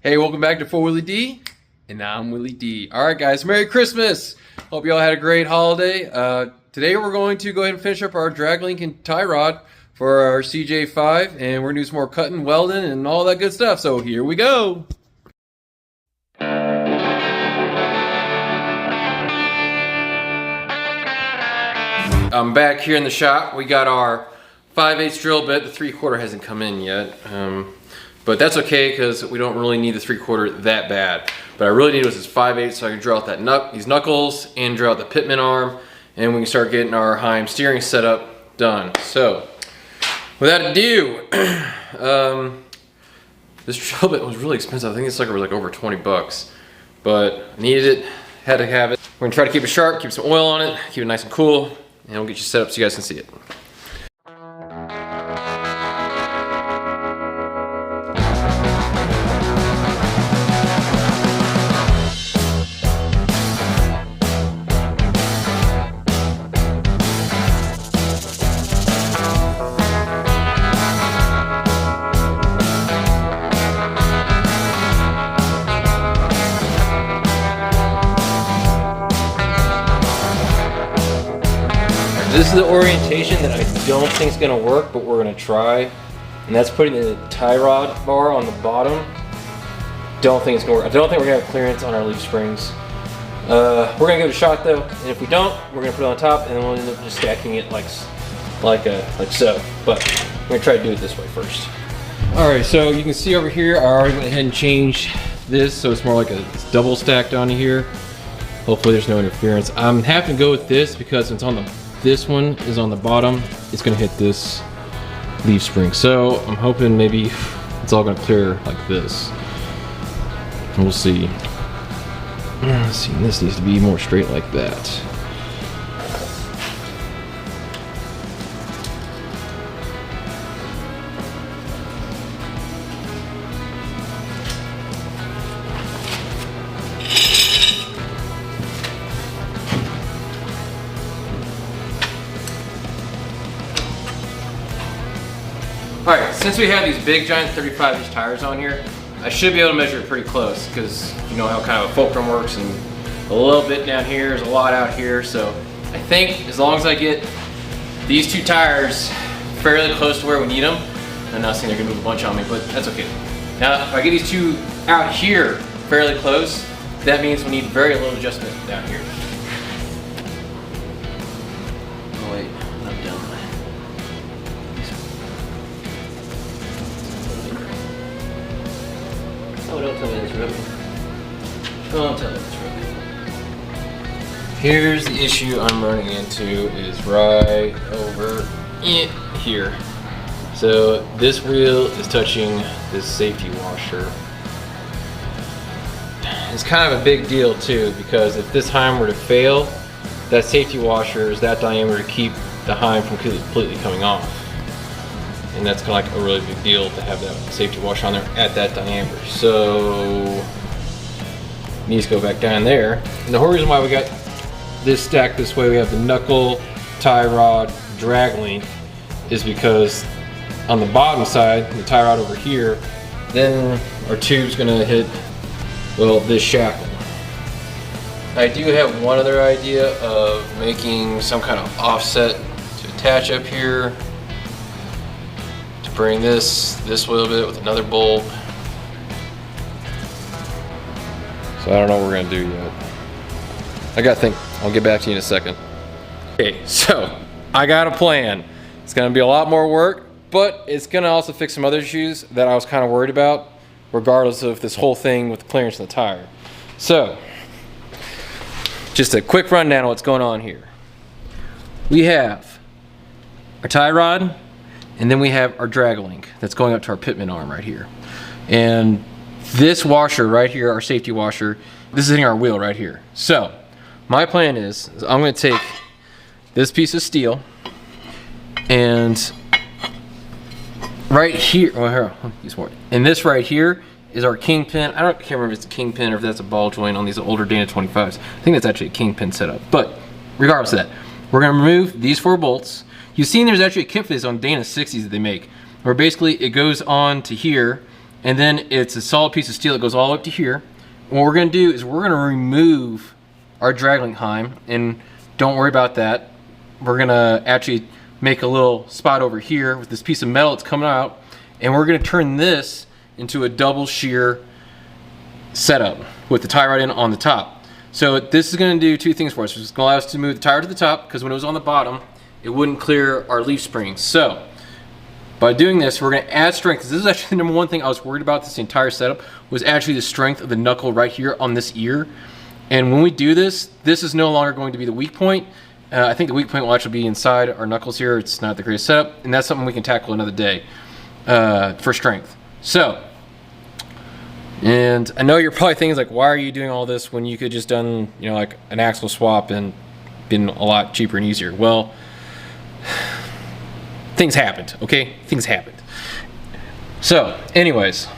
Hey, welcome back to 4 Willie D, and I'm Willie D. Alright guys, Merry Christmas! Hope you all had a great holiday. Today we're going to go ahead and finish up our drag link and tie rod for our CJ5, and we're going to do some more cutting, welding, and all that good stuff, so here we go! I'm back here in the shop. We got our 5/8 drill bit. The 3/4 hasn't come in yet. But that's okay because we don't really need the 3/4 that bad. But I really need was this 5/8 so I can drill out these knuckles and drill out the pitman arm, and we can start getting our Heim steering setup done. So, without ado, this drill bit was really expensive. I think this sucker was like over 20 bucks. But I needed it, had to have it. We're gonna try to keep it sharp, keep some oil on it, keep it nice and cool, and we'll get you set up so you guys can see it. This is the orientation that I don't think is going to work, but we're going to try. And that's putting the tie rod bar on the bottom. Don't think it's going to work. I don't think we're going to have clearance on our leaf springs. We're going to give it a shot though, and if we don't, we're going to put it on top, and then we'll end up just stacking it like so. But we're going to try to do it this way first. Alright, so you can see over here, I already went ahead and changed this, so it's more like it's double stacked on here. Hopefully there's no interference. I'm having to go with this because it's on this one is on the bottom. It's gonna hit this leaf spring. So I'm hoping maybe it's all gonna clear like this. We'll see. Let's see, this needs to be more straight like that. Alright, since we have these big giant 35-inch tires on here, I should be able to measure it pretty close because you know how kind of a fulcrum works, and a little bit down here, there's a lot out here, so I think as long as I get these two tires fairly close to where we need them, I'm not saying they're going to move a bunch on me, but that's okay. Now, if I get these two out here fairly close, that means we need very little adjustment down here. Oh wait, I'm not done. Oh, don't tell me it's ripping. Don't tell me it's ripping. Here's the issue I'm running into is right over here. So this wheel is touching this safety washer. It's kind of a big deal too, because if this Heim were to fail, that safety washer is that diameter to keep the Heim from completely coming off. And that's kind of like a really big deal to have that safety washer on there at that diameter. So it needs to go back down there. And the whole reason why we got this stacked this way, we have the knuckle, tie rod, drag link, is because on the bottom side, the tie rod over here, then our tube's gonna hit, well, this shackle. I do have one other idea of making some kind of offset to attach up here. Bring this little bit with another bolt. So I don't know what we're gonna do yet. I gotta think. I'll get back to you in a second. Okay, so I got a plan. It's gonna be a lot more work, but it's gonna also fix some other issues that I was kind of worried about, regardless of this whole thing with the clearance in the tire. So, just a quick rundown of what's going on here. We have our tie rod, and then we have our drag link that's going up to our pitman arm right here. And this washer right here, our safety washer, this is hitting our wheel right here. So my plan is I'm going to take this piece of steel, and right here, well, here, I'll use more. And this right here is our kingpin. Can't remember if it's a kingpin or if that's a ball joint on these older Dana 25s. I think that's actually a kingpin setup. But regardless of that, we're going to remove these 4 bolts. You've seen there's actually a kit for this on Dana 60s that they make, where basically it goes on to here, and then it's a solid piece of steel that goes all the way up to here. What we're gonna do is we're gonna remove our drag link heim, and don't worry about that. We're gonna actually make a little spot over here with this piece of metal that's coming out, and we're gonna turn this into a double shear setup with the tie rod in on the top. So this is gonna do two things for us. It's gonna allow us to move the tie rod to the top, because when it was on the bottom, it wouldn't clear our leaf springs. So by doing this, we're gonna add strength. This is actually the number one thing I was worried about this entire setup, was actually the strength of the knuckle right here on this ear. And when we do this, this is no longer going to be the weak point. I think the weak point will actually be inside our knuckles here. It's not the greatest setup, and that's something we can tackle another day for strength. So, and I know you're probably thinking like, why are you doing all this when you could just done, you know, like an axle swap and been a lot cheaper and easier? Well, things happened, okay? Things happened. So, anyways,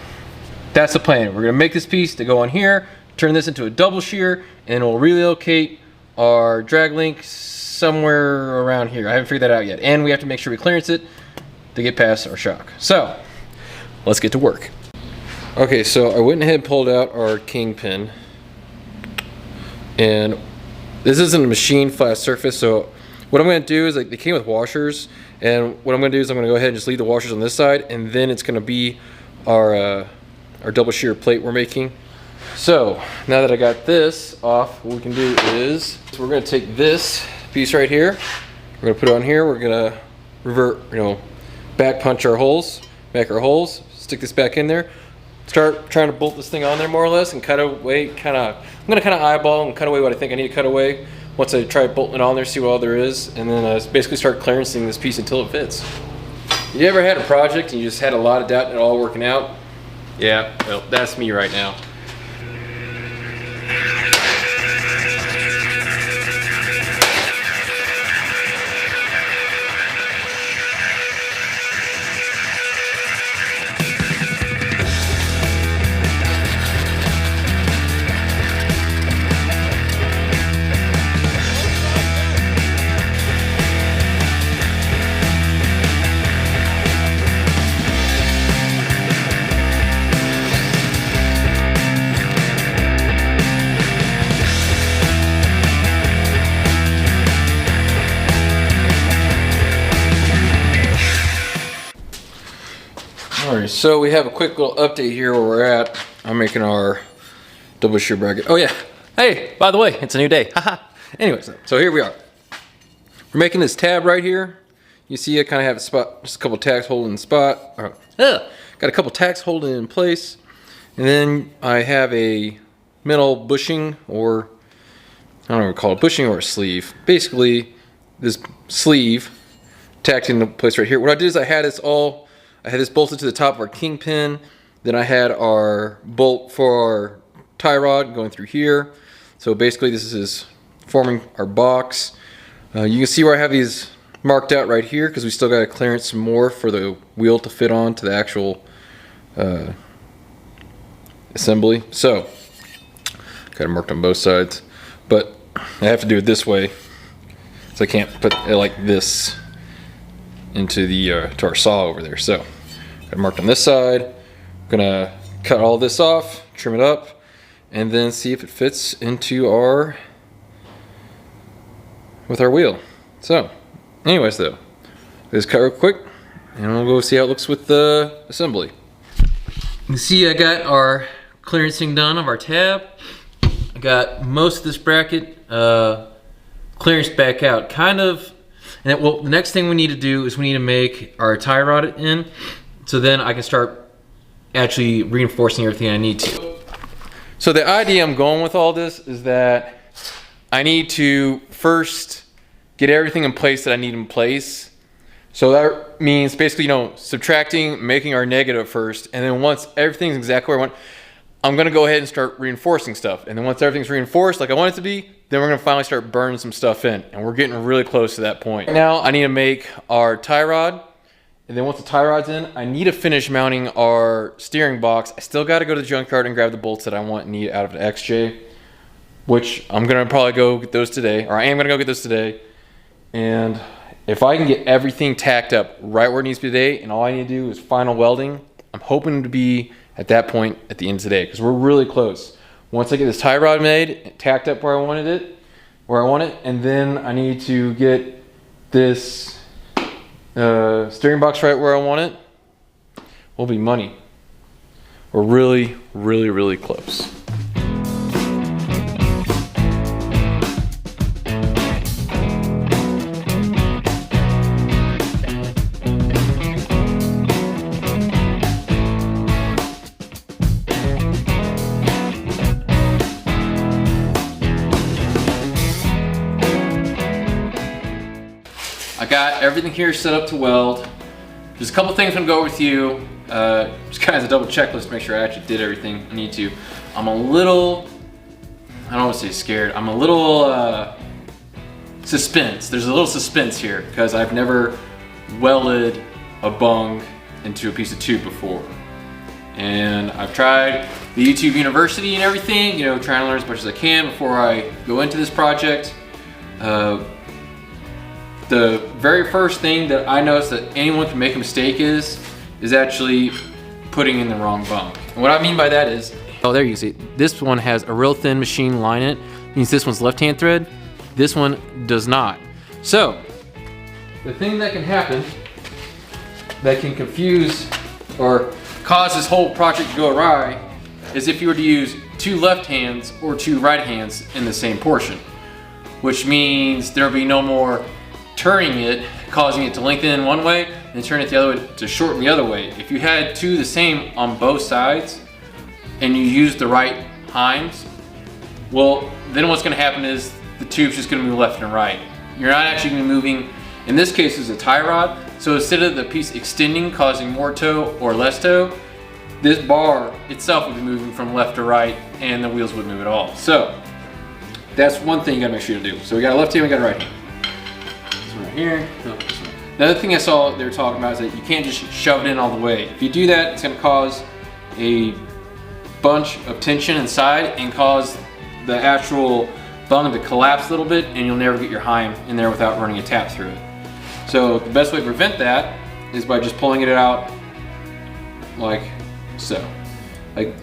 that's the plan. We're gonna make this piece to go on here, turn this into a double shear, and we'll relocate our drag link somewhere around here. I haven't figured that out yet. And we have to make sure we clearance it to get past our shock. So, let's get to work. Okay, so I went ahead and pulled out our kingpin. And this isn't a machine flat surface, so what I'm gonna do is, like, they came with washers, and what I'm gonna do is I'm gonna go ahead and just leave the washers on this side, and then it's gonna be our double shear plate we're making. So now that I got this off, what we can do is we're gonna take this piece right here, we're gonna put it on here, we're gonna revert, you know, back punch our holes, back our holes, stick this back in there, start trying to bolt this thing on there more or less, and cut away, I'm gonna kind of eyeball and cut away what I think I need to cut away. Once I try bolting it on there, see what all there is, and then basically start clearancing this piece until it fits. You ever had a project and you just had a lot of doubt in it all working out? Yeah, well, that's me right now. Alright, so we have a quick little update here where we're at. I'm making our double shear bracket. Oh yeah, hey, by the way, it's a new day. Haha. Anyways, so here we are. We're making this tab right here. You see I kind of have a spot, just a couple tacks holding the spot. Got a couple tacks holding it in place. And then I have a metal bushing, or I don't know what to call it, bushing or a sleeve. Basically, this sleeve tacked into place right here. What I did is I had this bolted to the top of our kingpin. Then I had our bolt for our tie rod going through here. So basically this is forming our box. You can see where I have these marked out right here, because we still got to clearance some more for the wheel to fit on to the actual assembly. So kind of marked on both sides, but I have to do it this way, so I can't put it like this into the to our saw over there. So got it marked on this side. I'm gonna cut all this off, trim it up, and then see if it fits into our wheel. So anyways though, let's cut real quick and we'll go see how it looks with the assembly. You can see I got our clearancing done of our tab. I got most of this bracket clearance back out, kind of. And well, the next thing we need to do is we need to make our tie rod in, so then I can start actually reinforcing everything I need to. So the idea I'm going with all this is that I need to first get everything in place that I need in place. So that means basically, you know, subtracting, making our negative first, and then once everything's exactly where I want, I'm gonna go ahead and start reinforcing stuff. And then once everything's reinforced like I want it to be, then we're gonna finally start burning some stuff in. And we're getting really close to that point. Now I need to make our tie rod. And then once the tie rod's in, I need to finish mounting our steering box. I still gotta go to the junkyard and grab the bolts that I want and need out of an XJ, which I'm gonna probably go get those today, or I am gonna go get those today. And if I can get everything tacked up right where it needs to be today, and all I need to do is final welding, I'm hoping to be at that point at the end of the day, because we're really close. Once I get this tie rod made, tacked up where I want it, and then I need to get this steering box right where I want it, we'll be money. We're really, really, really close. I got everything here set up to weld. There's a couple things I'm gonna go over with you. Just kind of a double checklist to make sure I actually did everything I need to. I'm a little, I don't want to say scared, I'm a little suspense. There's a little suspense here because I've never welded a bung into a piece of tube before. And I've tried the YouTube University and everything, you know, trying to learn as much as I can before I go into this project. The very first thing that I noticed that anyone can make a mistake is actually putting in the wrong bung. And what I mean by that is, oh, there you see, this one has a real thin machine line in it. Means this one's left-hand thread, this one does not. So, the thing that can happen that can confuse or cause this whole project to go awry is if you were to use two left hands or two right hands in the same portion, which means there'll be no more turning it, causing it to lengthen in one way and turn it the other way to shorten the other way. If you had two the same on both sides and you use the right hinds, well, then what's gonna happen is the tube's just gonna move left and right. You're not actually gonna be moving, in this case it's a tie rod, so instead of the piece extending, causing more toe or less toe, this bar itself would be moving from left to right and the wheels wouldn't move at all. So, that's one thing you gotta make sure to do. So we got a left hand, we got a right hand. Right here. The other thing I saw they were talking about is that you can't just shove it in all the way. If you do that, it's going to cause a bunch of tension inside and cause the actual bung to collapse a little bit, and you'll never get your heim in there without running a tap through it. So the best way to prevent that is by just pulling it out like so, like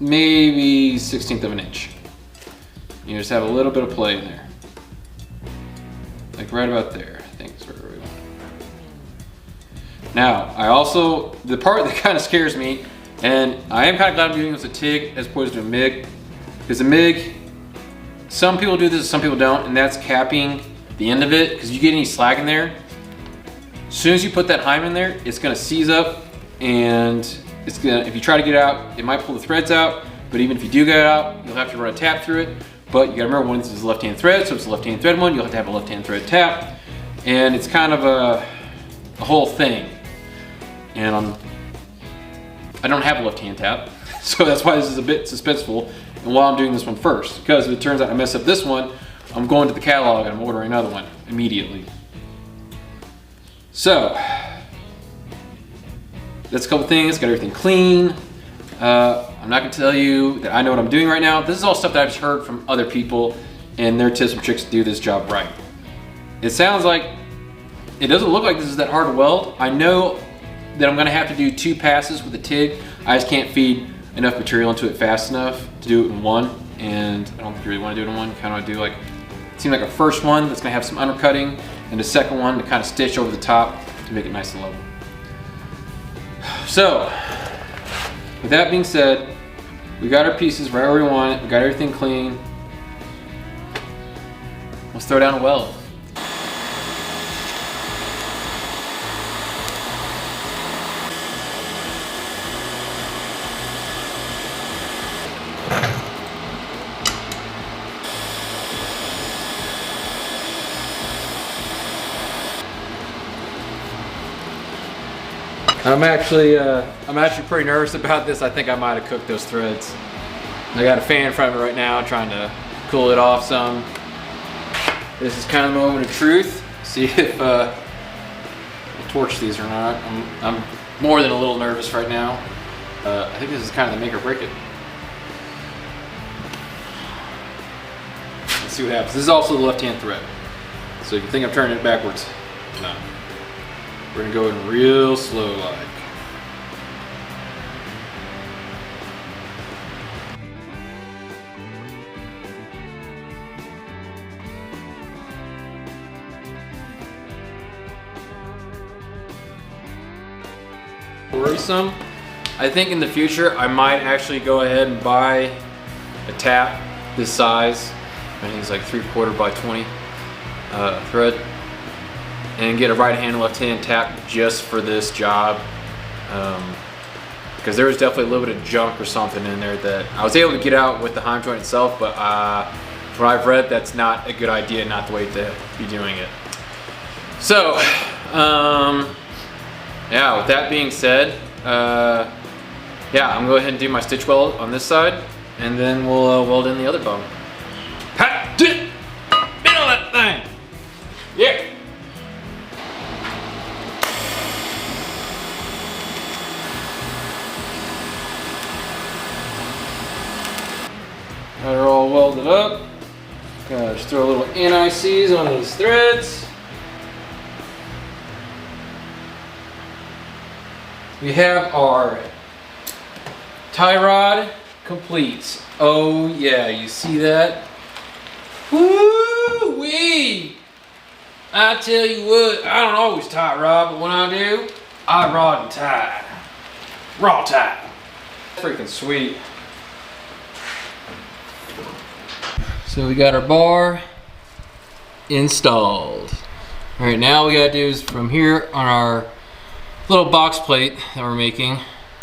maybe 1/16 of an inch. You just have a little bit of play in there. Like right about there, I think is where we want it. Now, I also, the part that kind of scares me, and I am kind of glad I'm doing this with a TIG as opposed to a MIG, because a MIG, some people do this, some people don't, and that's capping the end of it, because you get any slack in there, as soon as you put that heim in there, it's gonna seize up, and it's gonna, if you try to get it out, it might pull the threads out, but even if you do get it out, you'll have to run a tap through it. But you gotta remember, one is a left-hand thread, so it's a left-hand thread one, you'll have to have a left-hand thread tap. And it's kind of a whole thing. And I don't have a left-hand tap, so that's why this is a bit suspenseful. And while I'm doing this one first, because if it turns out I mess up this one, I'm going to the catalog and I'm ordering another one immediately. So, that's a couple things, got everything clean. I'm not gonna tell you that I know what I'm doing right now. This is all stuff that I've just heard from other people and their tips and tricks to do this job right. It sounds like, it doesn't look like this is that hard to weld. I know that I'm gonna have to do 2 passes with the TIG. I just can't feed enough material into it fast enough to do it in one, and I don't think you really wanna do it in one. You kinda wanna do like, it seems like a first one that's gonna have some undercutting, and a second one to kind of stitch over the top to make it nice and level. So, with that being said, we got our pieces right where we want it. We got everything clean. Let's throw down a weld. I'm actually pretty nervous about this. I think I might have cooked those threads. I got a fan in front of it right now, trying to cool it off some. This is kind of the moment of truth. See if I'll torch these or not. I'm more than a little nervous right now. I think this is kind of the make or break it. Let's see what happens. This is also the left-hand thread. So if you think I'm turning it backwards, no. We're gonna go in real slow like. worrisome. I think in the future I might actually go ahead and buy a tap this size. I think it's like 3/4 by 20 thread, and get a right hand, left hand tap just for this job. Because there was definitely a little bit of junk or something in there that I was able to get out with the heim joint itself, but from what I've read, that's not a good idea, not the way to be doing it. So, yeah, with that being said, yeah, I'm gonna go ahead and do my stitch weld on this side, and then we'll weld in the other bone. Ha! Bit on that thing! Yeah! Got her all welded up. Gonna just throw a little NICs on these threads. We have our tie rod complete. Oh yeah, you see that? Woo-wee! I tell you what, I don't always tie rod, but when I do, I rod and tie. Raw tie. Freaking sweet. So we got our bar installed. All right, now we gotta do is from here on our little box plate that we're making.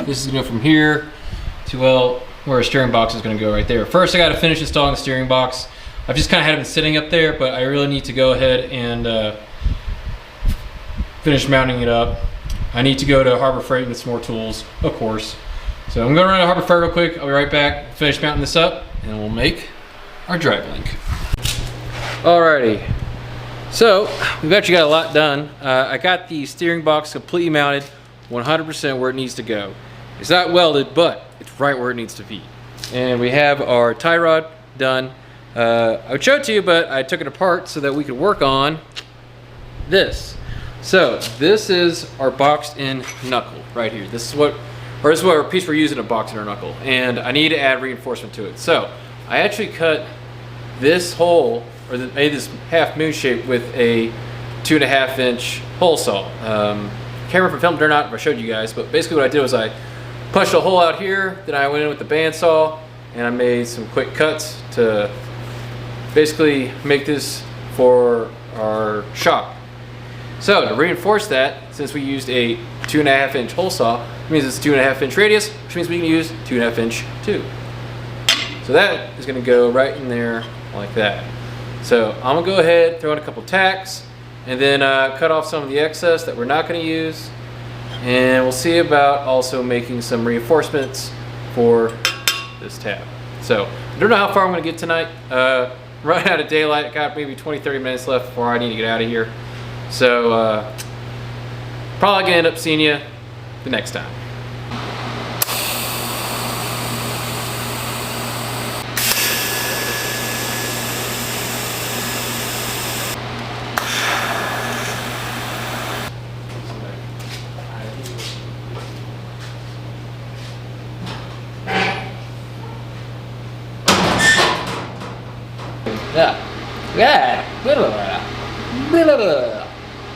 This is gonna go from here to, well, where our steering box is gonna go right there. First, I gotta finish installing the steering box. I've just kind of had it been sitting up there, but I really need to go ahead and finish mounting it up. I need to go to Harbor Freight and get some more tools, of course. So I'm gonna run to Harbor Freight real quick. I'll be right back, finish mounting this up, and we'll make our drive link. Alrighty, so we've actually got a lot done. I got the steering box completely mounted 100% where it needs to go. It's not welded, but it's right where it needs to be. And we have our tie rod done. I would show it to you, but I took it apart so that we could work on this. So this is our boxed in knuckle right here. This is what our piece we're using to box in our knuckle. And I need to add reinforcement to it. So I actually cut this hole, or made this half moon shape with a 2.5 inch hole saw. Can't remember if I filmed it or not, if I showed you guys, but basically what I did was I punched a hole out here, then I went in with the bandsaw, and I made some quick cuts to basically make this for our shop. So to reinforce that, since we used a 2.5 inch hole saw, it means it's a 2.5 inch radius, which means we can use 2.5 inch tube. So that is gonna go right in there like that. So I'm gonna go ahead, throw in a couple tacks, and then cut off some of the excess that we're not gonna use. And we'll see about also making some reinforcements for this tab. So I don't know how far I'm gonna get tonight. Running out of daylight, I got maybe 20-30 minutes left before I need to get out of here. So probably gonna end up seeing you the next time. Yeah. Yeah.